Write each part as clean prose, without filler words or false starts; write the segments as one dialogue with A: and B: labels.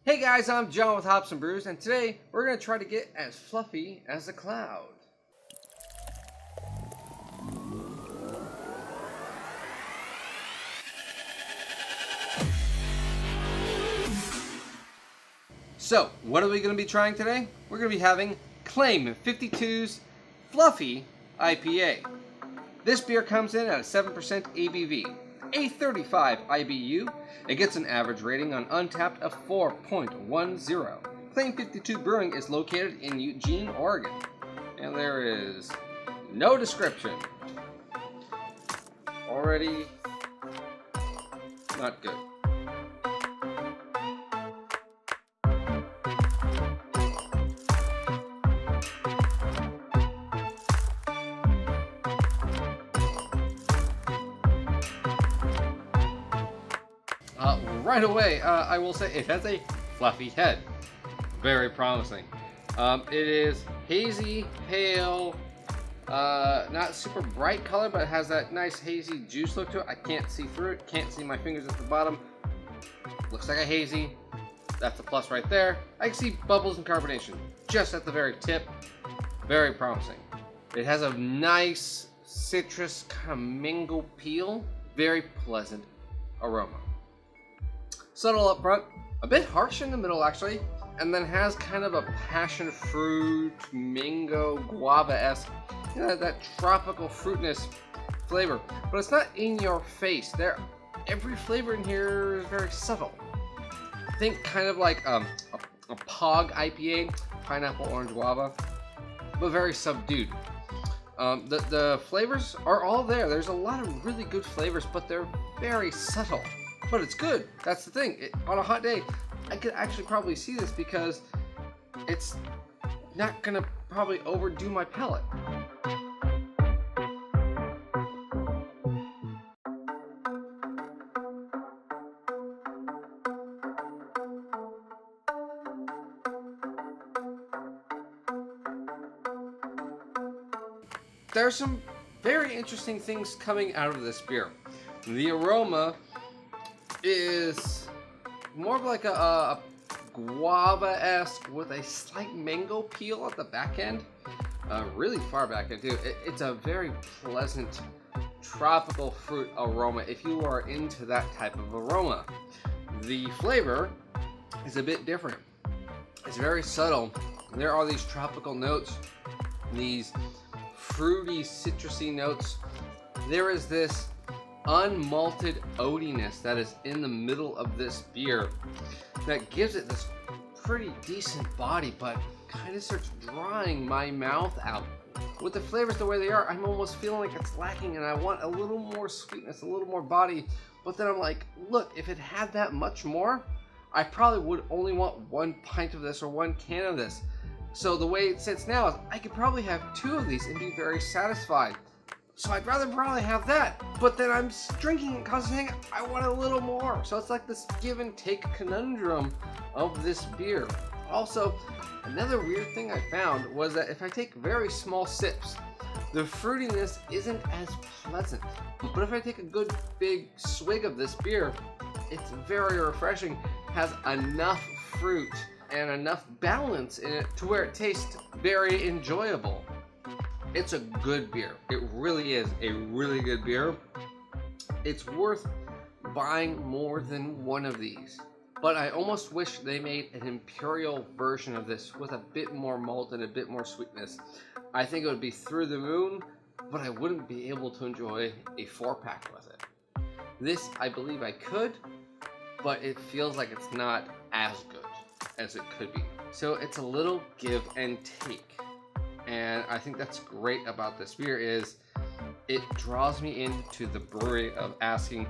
A: Hey guys, I'm John with Hops and Brews, and today we're going to try to get as fluffy as a cloud. So, what are we going to be trying today? We're going to be having Claim 52's Fluffy IPA. This beer comes in at a 7% ABV, a 35 IBU. It gets an average rating on Untappd of 4.10. Claim 52 Brewing is located in Eugene, Oregon. And there is no description. Already not good. Right away, I will say it has a fluffy head. Very promising. It is hazy, pale, not super bright color, but it has that nice hazy juice look to it. I can't see through it, can't see my fingers at the bottom. Looks like a hazy. That's a plus right there. I can see bubbles and carbonation just at the very tip. Very promising. It has a nice citrus commingled peel. Very pleasant aroma. Subtle up front, a bit harsh in the middle actually, and then has kind of a passion fruit, mango, guava-esque, that tropical fruitness flavor. But it's not in your face. Every flavor in here is very subtle. Think kind of like a Pog IPA, pineapple, orange, guava, but very subdued. The flavors are all there. There's a lot of really good flavors, but they're very subtle. But it's good. That's the thing. On a hot day, I could actually probably see this because it's not gonna probably overdo my palate. There are some very interesting things coming out of this beer. The aroma is more of like a guava-esque with a slight mango peel at the back end. Really far back end too. It's a very pleasant tropical fruit aroma if you are into that type of aroma. The flavor is a bit different. It's very subtle. There are these tropical notes, these fruity, citrusy notes. There is this unmalted oatiness that is in the middle of this beer that gives it this pretty decent body, but kind of starts drying my mouth out. With the flavors the way they are, I'm almost feeling like it's lacking and I want a little more sweetness, a little more body. But then I'm like, look, if it had that much more, I probably would only want 1 pint of this or 1 can of this. So the way it sits now is I could probably have 2 of these and be very satisfied. So I'd rather probably have that, but then I'm drinking it constantly. I want a little more. So it's like this give and take conundrum of this beer. Also, another weird thing I found was that if I take very small sips, the fruitiness isn't as pleasant. But if I take a good big swig of this beer, it's very refreshing, has enough fruit and enough balance in it to where it tastes very enjoyable. It's a good beer. It really is a really good beer. It's worth buying more than 1 of these. But I almost wish they made an imperial version of this with a bit more malt and a bit more sweetness. I think it would be through the moon, but I wouldn't be able to enjoy a 4-pack with it. This, I believe I could, but it feels like it's not as good as it could be. So it's a little give and take. And I think that's great about this beer is it draws me into the brewery of asking,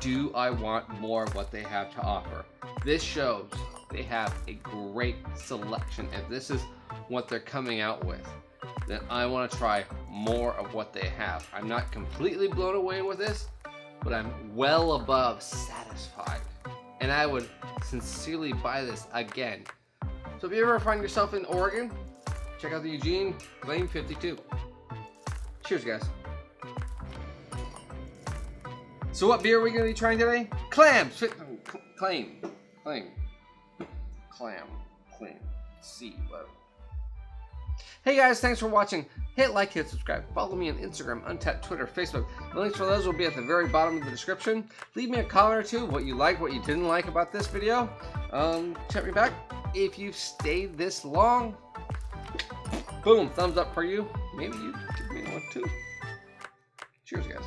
A: do I want more of what they have to offer? This shows they have a great selection. If this is what they're coming out with, then I want to try more of what they have. I'm not completely blown away with this, but I'm well above satisfied. And I would sincerely buy this again. So if you ever find yourself in Oregon, check out the Eugene Claim 52. Cheers, guys. So what beer are we going to be trying today? Clams! Claim. clam, clean, C, whatever. Hey guys, thanks for watching. Hit like, hit subscribe. Follow me on Instagram, Untappd, Twitter, Facebook. The links for those will be at the very bottom of the description. Leave me a comment or two, what you liked, what you didn't like about this video. Check me back. If you've stayed this long, boom, thumbs up for you. Maybe you give me one too. Cheers, guys.